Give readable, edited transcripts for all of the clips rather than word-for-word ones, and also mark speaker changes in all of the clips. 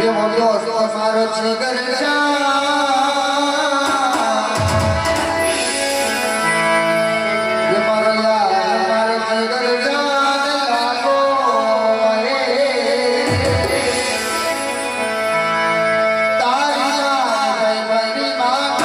Speaker 1: એ બોલ્યો તો મારો જીગર એ મારો યાર મારો જીગર લાગો તારી મારી મારી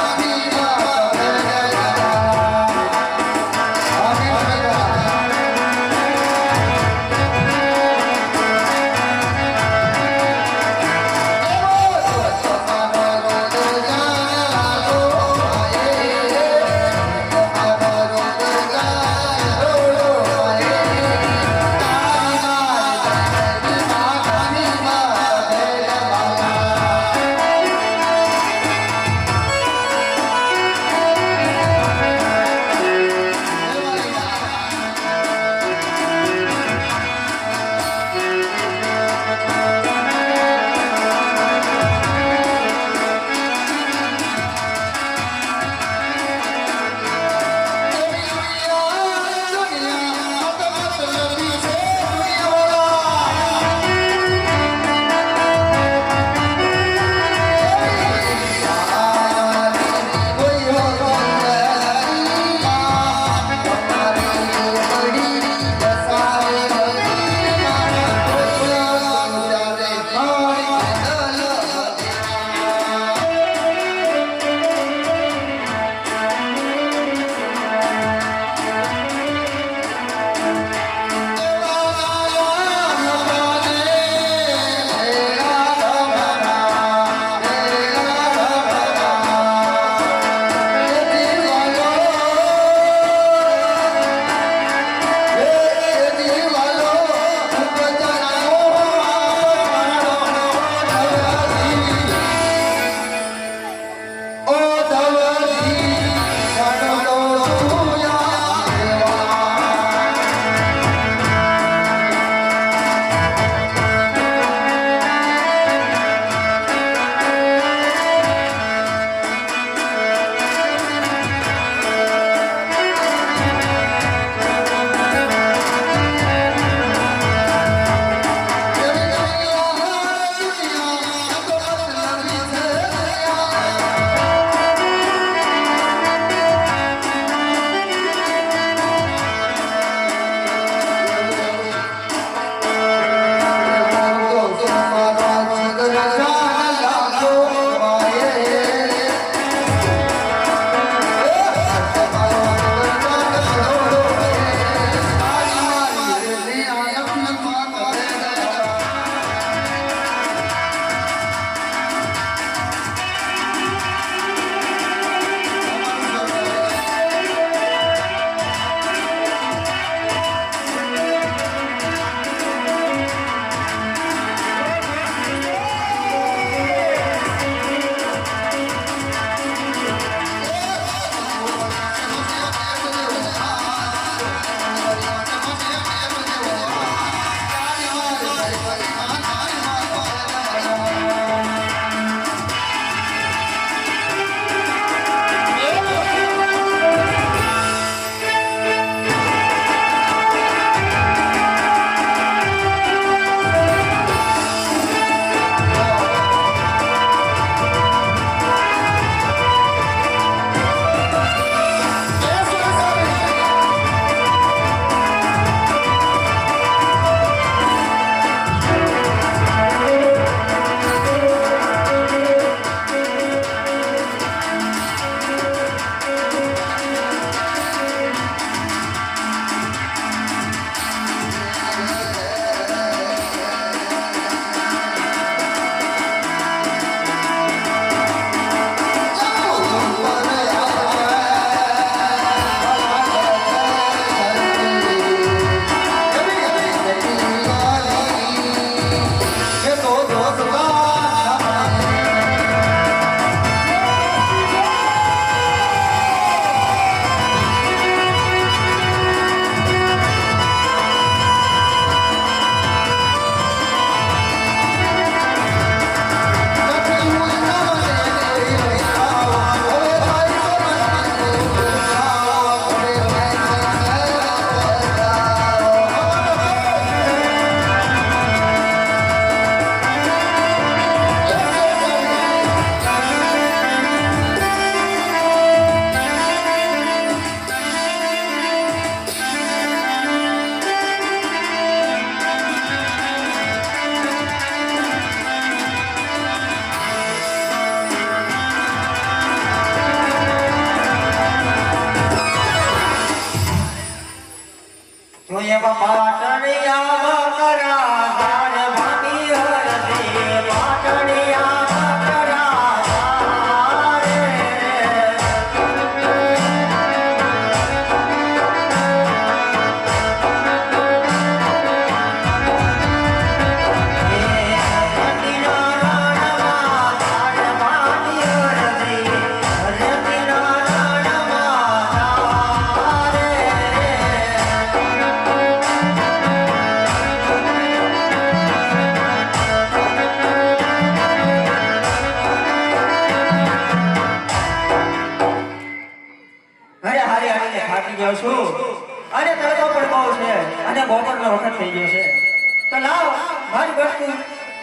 Speaker 2: તો લાવ મારી વસ્તુ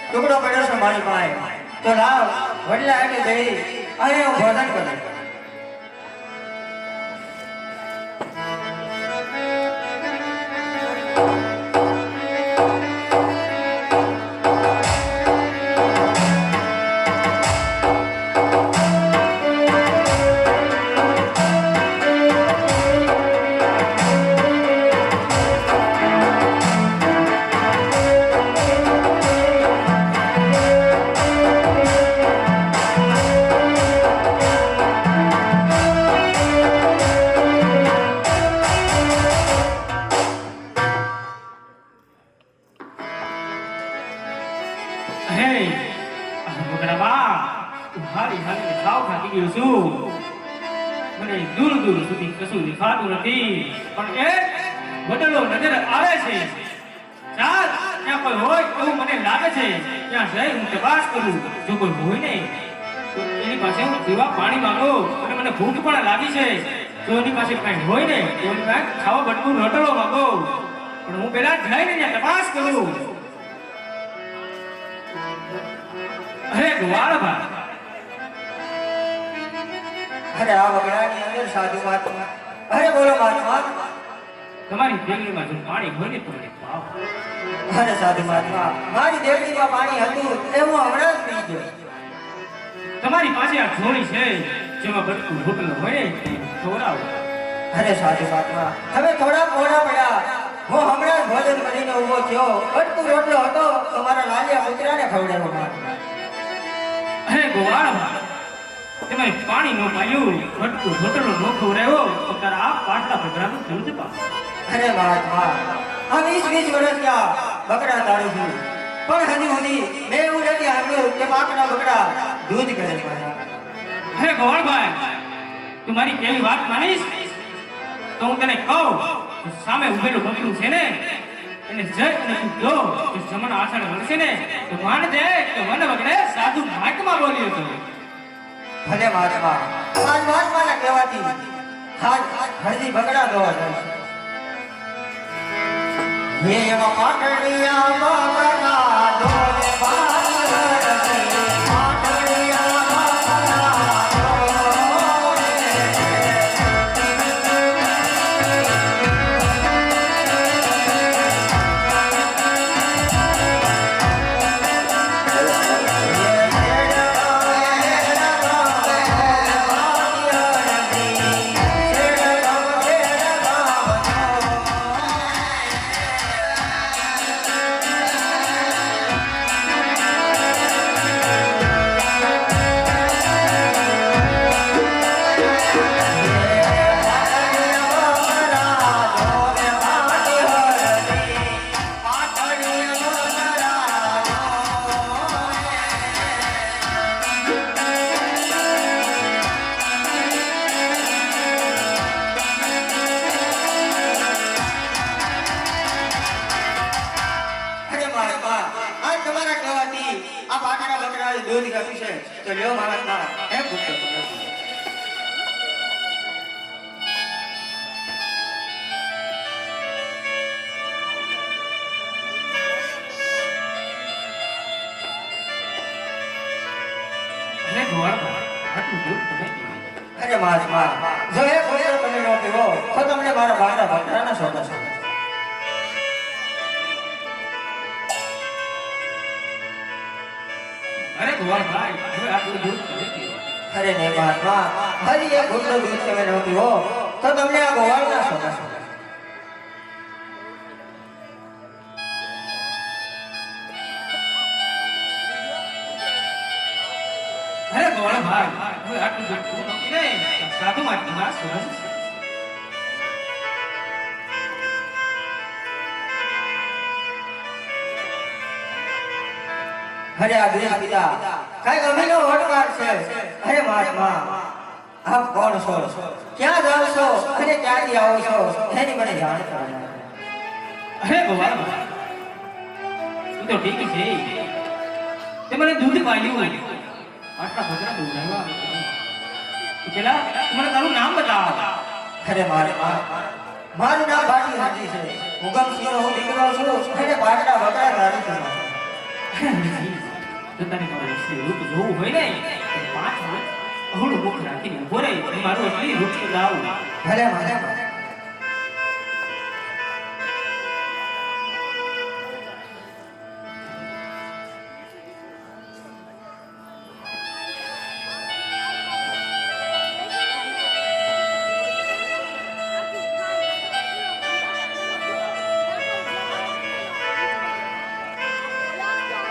Speaker 2: ટુકડો પડ્યો છે મારી પાસે, તો લાવ વડલા એટલે જઈ અને હું ભોજન કરું.
Speaker 3: મને દૂર દૂર સુધી કશું દેખાતું નથી, પણ એક બદલો નજર આવે છે. ચાલ ત્યાં કોઈ હોય એવું મને લાગે છે, ત્યાં જઈ હું તપાસ કરું. જો કોઈ હોય ને તો એની પાસે હું પીવા પાણી માંગો, અને મને ભૂખ પણ લાગી છે. જો એની પાસે કઈ હોય ને તો એની પાસે ખાવા બટકું રોટલો માંગો, પણ હું પેલા જઈને ત્યાં તપાસ કરું. અરે ગોવાળભા,
Speaker 2: અરે આ વગડાની અંદર સાધુ મહાત્મા. અરે બોલો મહાત્મા.
Speaker 3: તમારી દેગડીમાં જો પાણી હોય ને તો મને પાવ.
Speaker 2: અરે સાધુ મહાત્મા, મારી દેવડીમાં પાણી હતું એ હું હમણાં જ પી ગયો.
Speaker 3: તમારી પાસે આ જોડી છે જેમાં બટકું રોટલો હોય ને તે ખવડાવો.
Speaker 2: અરે સાધુ મહાત્મા, તમે થોડા મોડા પડ્યા. હું હમણાં જ ભોજન કરીને ઊભો થયો. બટકું રોટલો હતો તો મારા લાલિયા પુત્રાને ખવડાવ્યો મહાત્મા.
Speaker 3: અરે ગોવાળભા, તમે પાણી નો પાયું, બટકું રોટલો નો ખવડાવ્યો તો તારા આ પાટલા બકરાનું દૂધ પાવ.
Speaker 2: અરે મહાત્મા, આ 20 વર્ષ થયા બકરા તાળું છું, પણ હજી સુધી મેં એવું નથી સાંભળ્યું કે પાકના બકરા દૂધ કરે છે.
Speaker 3: અરે ગોવાળભાઈ, તું મારી કેવી વાત માનીશ તો હું તને કહું, સામે ઉભેલું બકરું છે ને એને જઈ અને તું જો કે જમણ આસણ વળશે ને તો માનજે કે મને વગડે સાધુ મહાત્મા બોલ્યો હતો.
Speaker 2: ભલે મહાત્મા, આજ મહાત્માના કહેવાથી આજ હજી બકરા દોવા જાય છે. હે એવા પાટણિયા બકરા દોરે પાટણિયા દૂધ ગયું છે તો લ્યો મહાત્મા હે પુત્ર. અરે મહાત્મા, જો એ પુત્ર તમે ન પીવો તો તમને મારા બારા ભંડારાના સોગા છે.
Speaker 3: અરે ગોવાળભાઈ, હવે આટલું દૂધ તમે પીવો.
Speaker 2: અરે નહીં મહાત્મા, હજી એક ઘૂંટડું દૂધ તમે ન પીવો તો તમને આ ગોવાળના સોગા છે.
Speaker 3: અરે ગોવાળભાઈ, હવે આટલું દૂધ તું ન પીને સાધુ મહાત્મા સરસ છે.
Speaker 2: અરે આ દૂધ પિતા કઈ ગમીનો વટકાર છે. અરે મહાત્મા, આપ કોણ છો, ક્યાં જાઓ છો અને ક્યાંથી આવો છો એની મને જાણ કરો.
Speaker 3: અરે ગોવાળભાઈ, તું તો ઠીક છે, તે મને દૂધ પાયું, આટલા ભદ્રા દૂધ આવ્યા. પેલા મને તારું નામ બતાવ.
Speaker 2: અરે મહાત્મા, મારું નામ ભાટી હાજી છે. ઉગમસિંહનો હું દીકરો છું અને પાટણા બકરા ધારું છું.
Speaker 3: જો તને મારું અસલી રૂપ જોવું હોય ને તો 5 મિનિટ અહુડું મુખ રાખીને ઉભો રહી અને મારું અસલી રૂપ લાવું.
Speaker 2: ભલે ભલે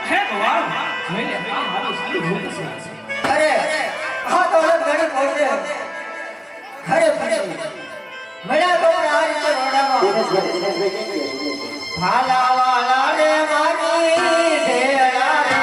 Speaker 3: હે ભગવાન જોઈ લે આ મારું અસલી રૂપ છે.
Speaker 2: અરે આ તો અલગ ઘડી પહોંચે. અરે ફરી મળ્યા તો આ રીતે રોડામાં ભાલા વાલા રે મારી ભેળા રે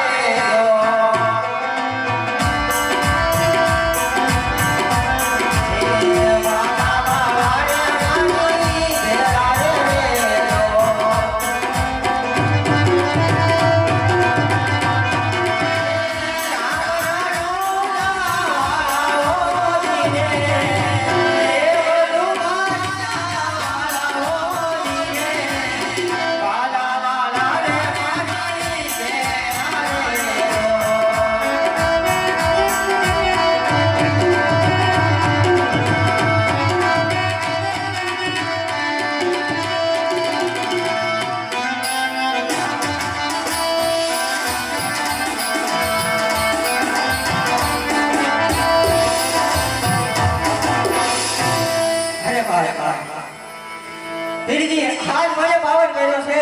Speaker 2: દીદી આજ મને પાવન કર્યો છે.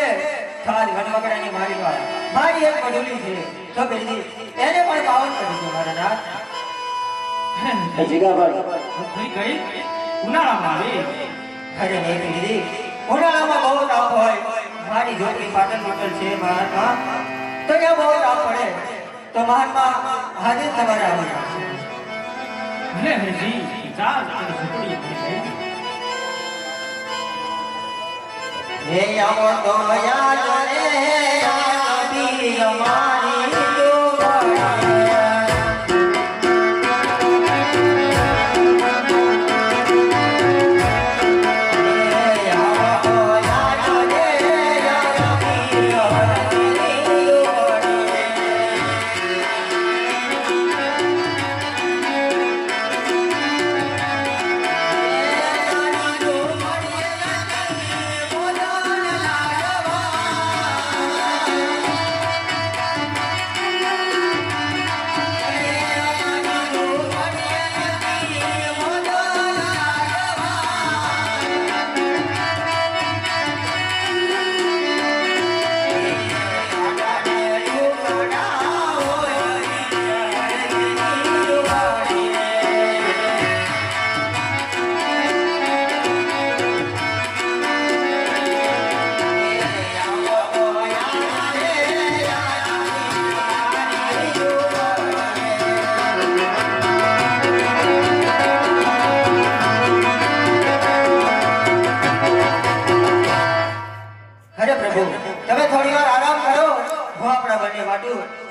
Speaker 2: થાળ વનવકરાની મારી વાત મારી એક મધુલી છે તો દીદી એને પણ પાવન કરી દો મારા નાથ.
Speaker 3: થઈ ગઈ ઉનાળામાં આવી.
Speaker 2: અરે નહીં દીદી ઉનાળામાં બહુ તાપ હોય. મારી જોતી પાટણ મોટલ છે મહાત્મા તો ત્યાં બહુ તાપ પડે તો મહાત્મા હાજર તમારે આવી જશે.
Speaker 3: ભલે હરજી ચાલ તને ઝૂંપડી મળી ગઈ.
Speaker 2: હે આવો તો યાદ રે આબી અમારી દુવાએ.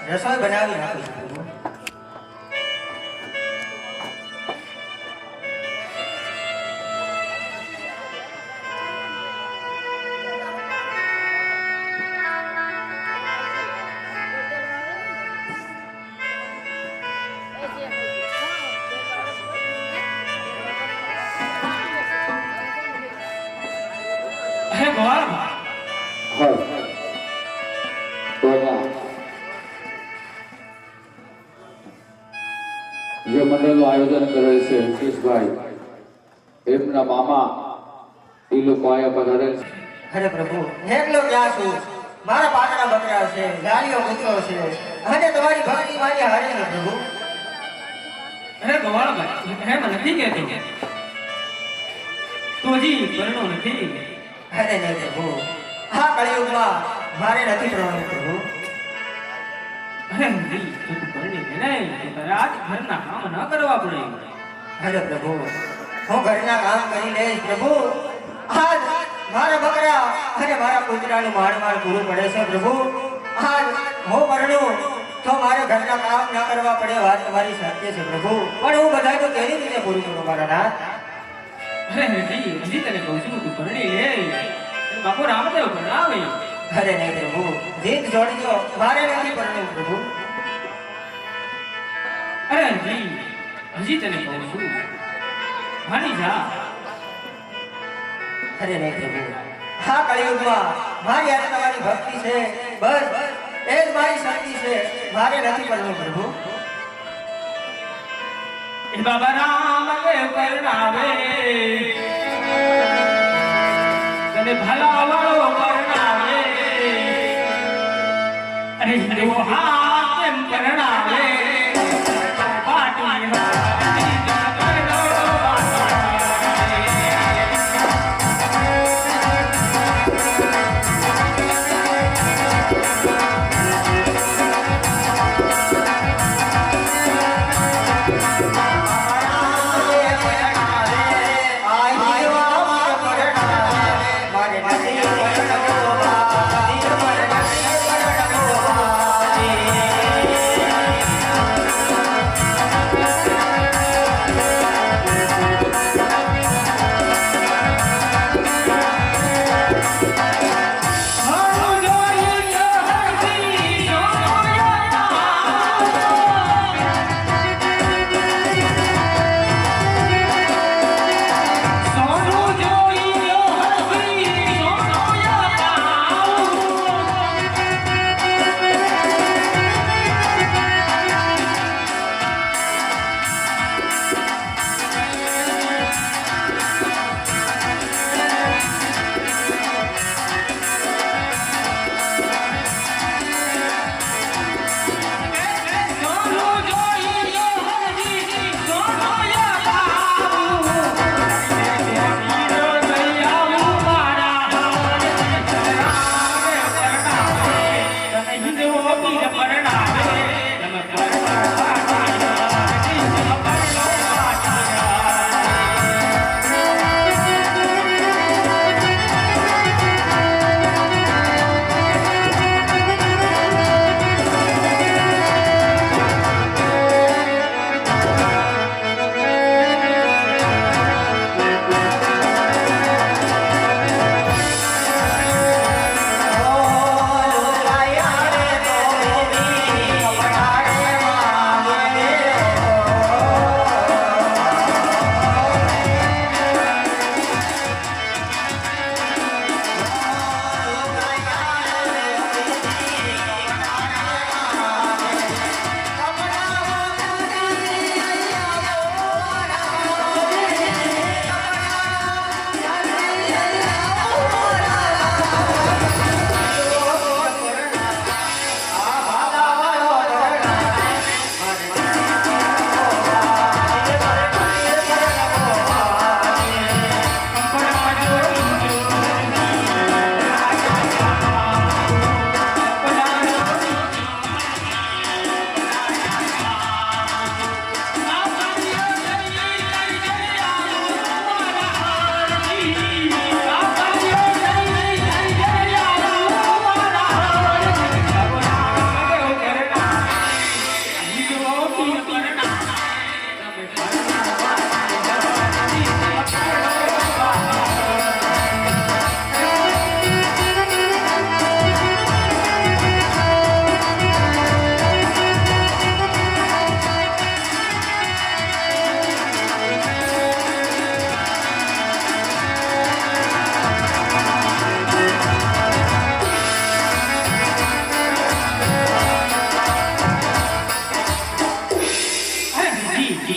Speaker 2: રસોઈ બનાવી નાખું છું.
Speaker 3: હે ભગવાન
Speaker 4: જે મંડળનું આયોજન કરેલ છે હિતેશભાઈ એમના મામા એ લોકો આયા પધારેલ છે.
Speaker 2: અરે પ્રભુ એકલો ક્યાં છું? મારા પાટણા બકરા છે, ગાડીઓ પુત્રો છે અને તમારી ભક્તિ મારી હારે છે પ્રભુ.
Speaker 3: હે ભગવાન હે મને નથી કહેતી તું હજી પરણો નથી.
Speaker 2: અરે નહીં પ્રભુ, આ કળિયુગમાં મારે નથી પ્રણવ પ્રભુ.
Speaker 3: અરે હરી તું પરણી ગઈ નહીં તો તારે આજ ઘરના કામ ન કરવા પડે.
Speaker 2: અરે પ્રભુ હું ઘરના કામ કરી લઈશ પ્રભુ. આજ મારા બકરા અને મારા કૂતરાનું માળ પૂરું પડે છે પ્રભુ. આજ હું પરણું તો મારે ઘરના કામ ન કરવા પડે વાત તમારી સત્ય છે પ્રભુ. પણ હું બધાનું કેવી રીતે પૂરું કરું મારા નાથ?
Speaker 3: અરે હજી તને કહું છું તું પરણી લે બાપુ રામદેવ પરણાવે.
Speaker 2: અરે નહીં પ્રભુ, જીત જોડજો, મારે નથી પરણવું પ્રભુ.
Speaker 3: અરે હજી તને કહું છું માની જા.
Speaker 2: અરે નહીં પ્રભુ, આ કળિયુગમાં મારી હારે તમારી ભક્તિ છે, બસ એ જ મારી શક્તિ છે, મારે નથી પરણવું પ્રભુ.
Speaker 3: એ બાબા રામદેવ પરણાવે તને ભલા વાળો પરણાવે. અરે હિન્દુ હા કેમ પરણાવે પાટી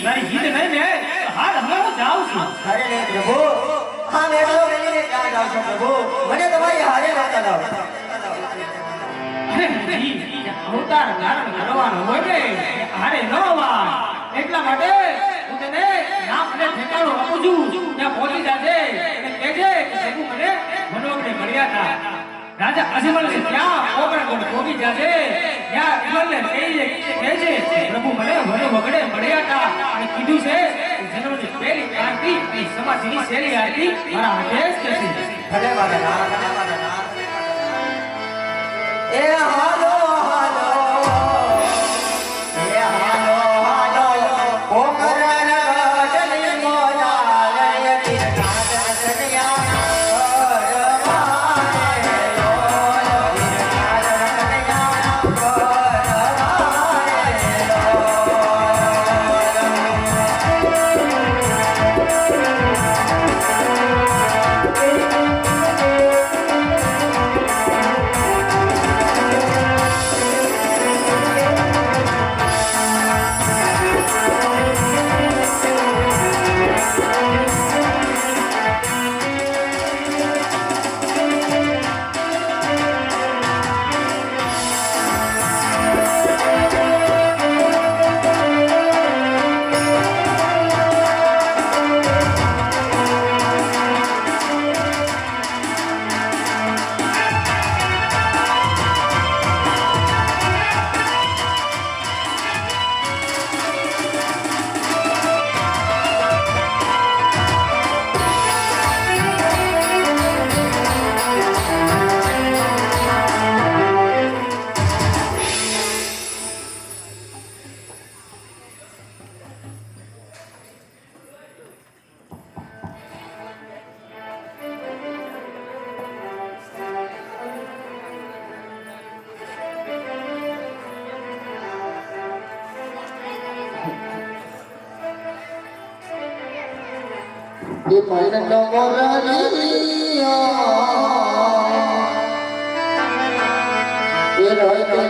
Speaker 3: મારી જીદ નહીં ને હાલ હમણાં હું જાઉં છું.
Speaker 2: અરે નહીં પ્રભુ, આ મેળો લઈને ક્યાં જાવ છો પ્રભુ? મને તમારી હારે નહોતા લાવ.
Speaker 3: અરે અવતાર ધારણ કરવાનો હોય ને હારે ન વા એટલા માટે હું તને નામ અને ઠેકાણું આપું છું, ત્યાં પહોંચી જાજે અને કહેજે કે પ્રભુ મને મનોગણે મળ્યા હતા. રાજા અજમલ છે ત્યાં ઓગણગઢ પહોંચી જાજે, ત્યાં અજમલને કહેજે પ્રભુ મને વગડે મળ્યા હતા અને કીધું છે જન્મની પહેલી આરતી અને સમાધિની છેલ્લી આરતી મારા હાથે જ થશે.
Speaker 2: ભલે ભલે ના, ભલે ભલે ના. એ હાલો હાલો, એ હાલો હાલો, કોકરણ ગઢની મોલાલય કીર્તન.
Speaker 1: એ પણ નમોરિયા એ રહે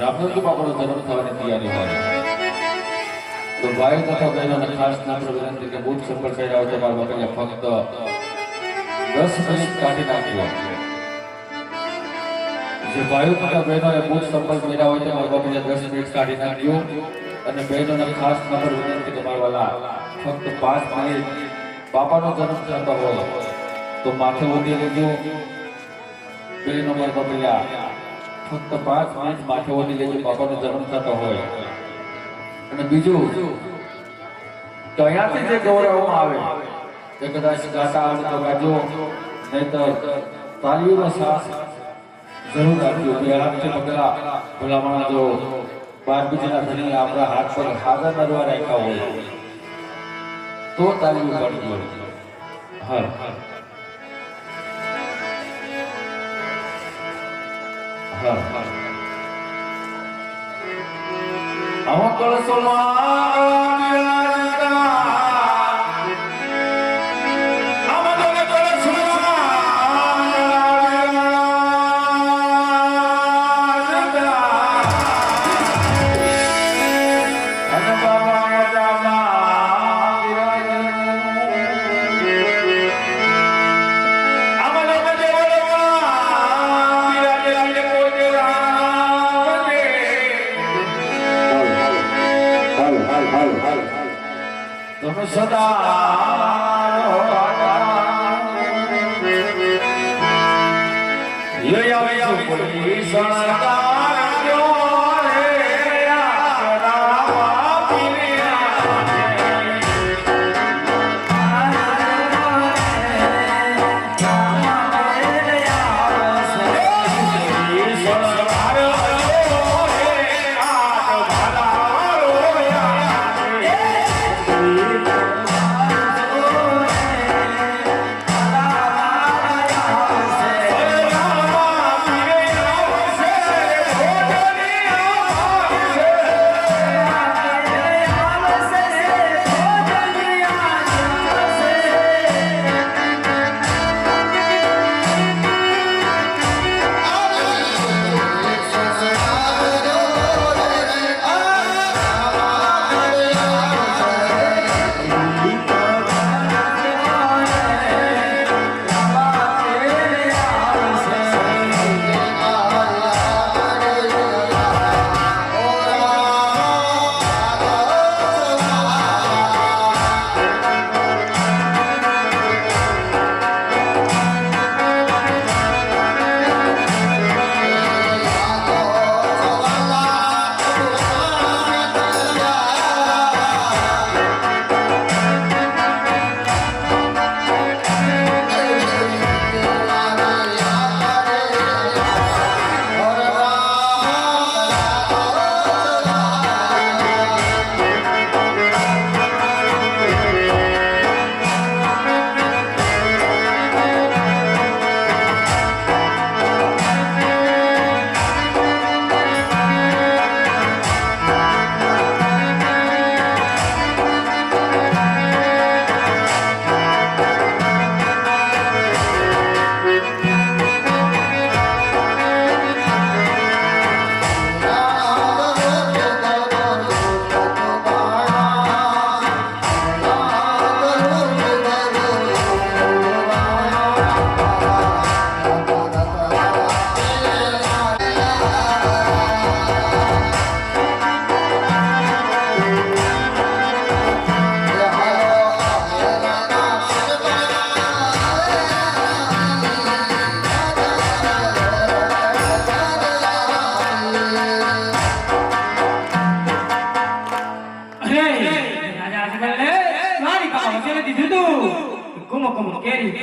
Speaker 4: રામનંદ બાપાનો જન્મ થવાની તૈયારી હોય તો ભાઈ તથા બહેનોને ખાસ નમ્ર વિનંતી કે બૂટ ચપ્પલ પહેર્યા હોય તમારા બાપાને ફક્ત 10 મિનિટ કાઢી નાખ્યો જે ભાઈઓ તથા બહેનોએ બૂટ ચપ્પલ પહેર્યા હોય તમારા બાપાને 10 મિનિટ કાઢી નાખ્યો અને બહેનોને ખાસ નમ્ર વિનંતી તમારા વાલા ફક્ત 5 મિનિટ બાપાનો જન્મ થતો હોય તો માથે ઓઢી લેજો બહેનો મારા બાપા ફક્ત 5 મિનિટ માથે ઓઢી લેજો બાપાનો જન્મ થતો હોય અને બીજું તો અહીંયાથી જે ગૌરવમાં આવે તે કદાચ ગાતા આવડે તો ગાજો નહીતર તાલીઓનો સાથ જરૂર આપજો બે હાથથી પગલા ભલામણા જો 12 બીજના ધણી આપણા હાથ પર હાજર નરવા રાખ્યા હોય તો તાલીઓ પાડજો હર હર અમકળ તમે સદા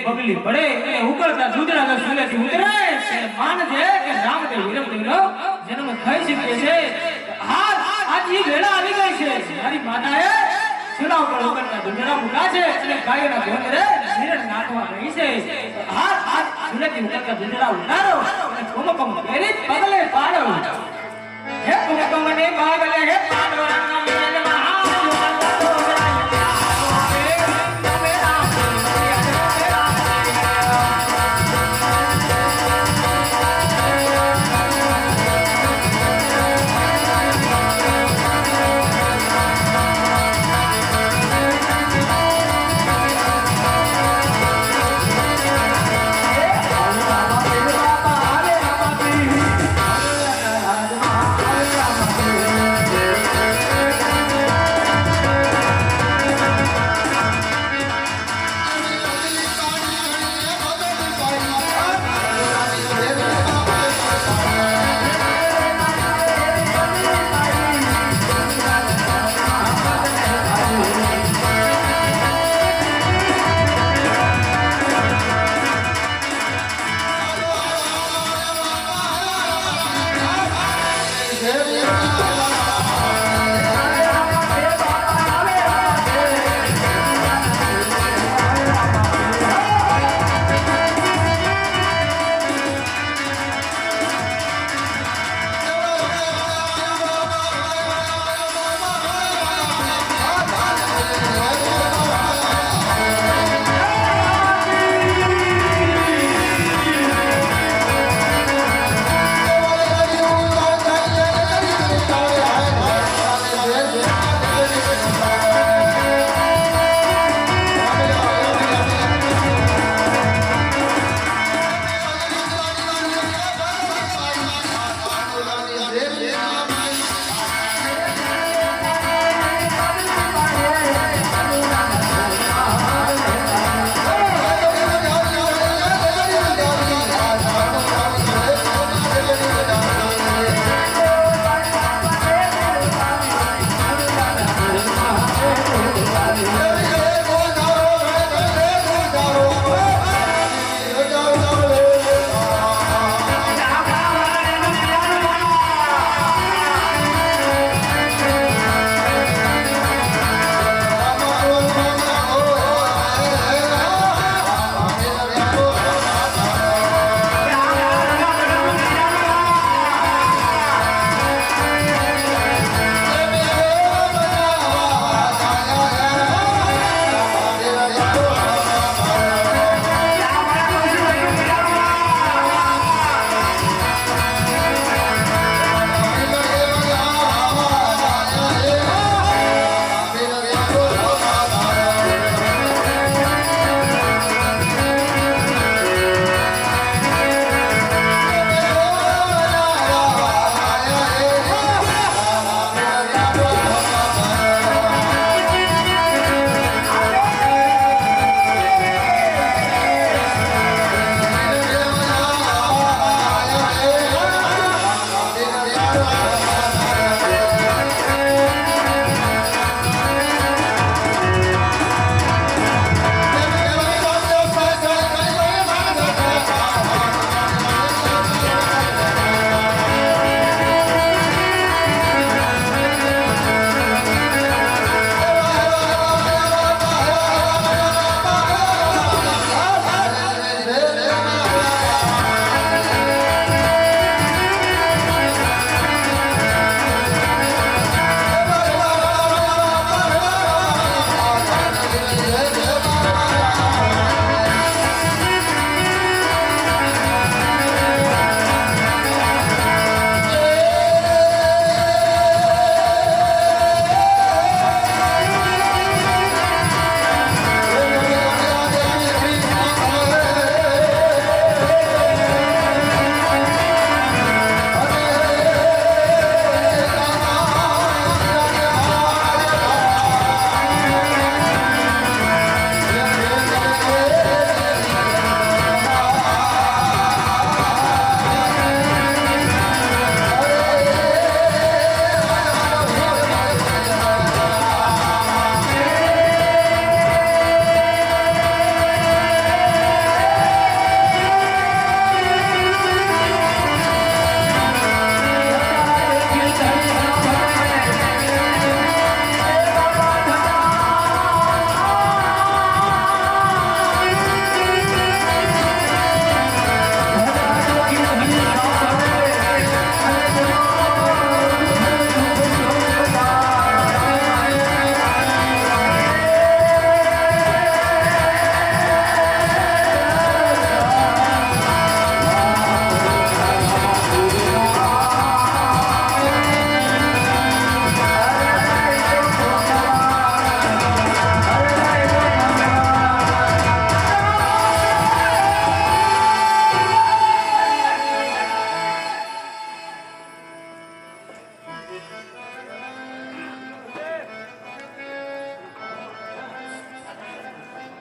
Speaker 3: પગલી પડે અને ઉકળતા દૂધના જો સુલેથી ઉતરે તે માનજે કે રામદેવ વીરમદેવનો જન્મ થઈ શકે છે. આજ ઈ વેળા આવી ગઈ છે. મારી માતાએ સુલા ઉપર ઉકળતા દૂધના મૂકા છે અને ગાયોના ધોંધરે નિરણ નાખવા રહી છે. આજ સુલેથી ઉકળતા દૂધના ઉતારો અને કુમકુમ પહેરી પગલે પાડો. હે કુમકુમ ને પગલે હે પાડો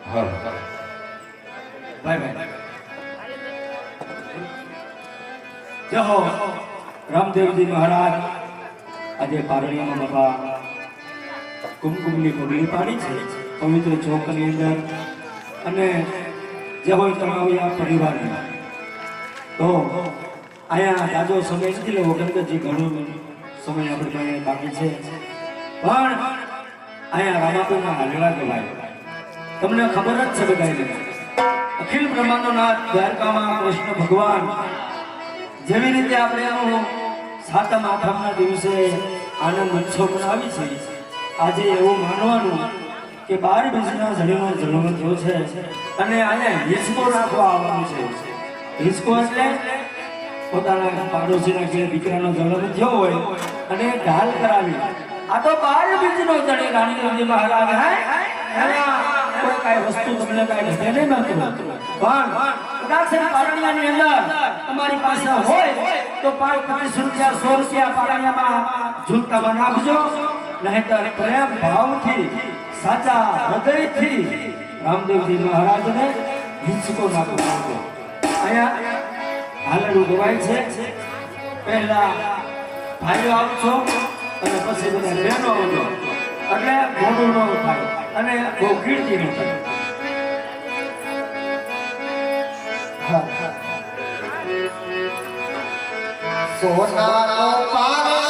Speaker 4: હા
Speaker 3: ભાઈ જય હો રામદેવજી મહારાજ આજે પારણીયામાં બાપા કુમકુમની પગલી પાડી છે પવિત્ર ચોકની અંદર અને જે હોય તમારા પરિવારને તો અહીંયા જાજો સમય નથી લેવો કેમ કે જે ઘણો સમય આપણી પાસે બાકી છે પણ અહીંયા રામાપીરના હાલવા કહેવાય તમને ખબર જ છે બધાને અખિલ બ્રહ્માંડનો નાથ દ્વારકામાં કૃષ્ણ ભગવાન જેવી રીતે આપણે એનું સાતમ આઠમના દિવસે આનંદ ઉત્સવ મનાવી છે આજે એવું માનવાનું કે 12 બીજના જડીનો જન્મ થયો છે અને અહીંયા હિંચકો નાખવા આવવાનું છે હિંચકો એટલે પોતાના પાડોશીના ઘેર દીકરાનો જન્મ થયો હોય અને ઢાલ કરાવી આ તો 12 બીજનો જડી રાણી મહારાજ હે કોઈ કાંઈ વસ્તુ તમને કાંઈ ઘટે નહીં માત્ર પણ કદાચ પારણિયાની અંદર તમારી પાસે હોય તો 5-5 રૂપિયા 100 રૂપિયા પારણિયામાં ઝૂલતામાં નાખજો નહીંતર પ્રેમ ભાવથી સાચા હૃદયથી રામદેવજી મહારાજને હિંચકો નાખો અહીંયા હાલડું ગવાય છે પહેલા ભાઈઓ આવજો અને પછી બધા બહેનો આવજો એટલે મોઢું ન થાય અને બહુ કીર્તિ ન થાય
Speaker 1: સોનાનો પારણો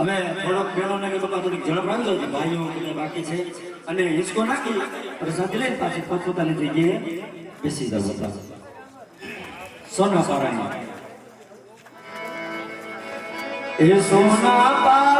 Speaker 5: હવે થોડોક બહેનોને કે બાપા થોડીક ઝડપ રાખજો કે ભાઈઓ બધા બાકી છે અને હિંચકો નાખી પ્રસાદ લઈને પાછી પોતપોતાની જગ્યાએ બેસી જવું હતા સોના પારામાં એ સોના પારા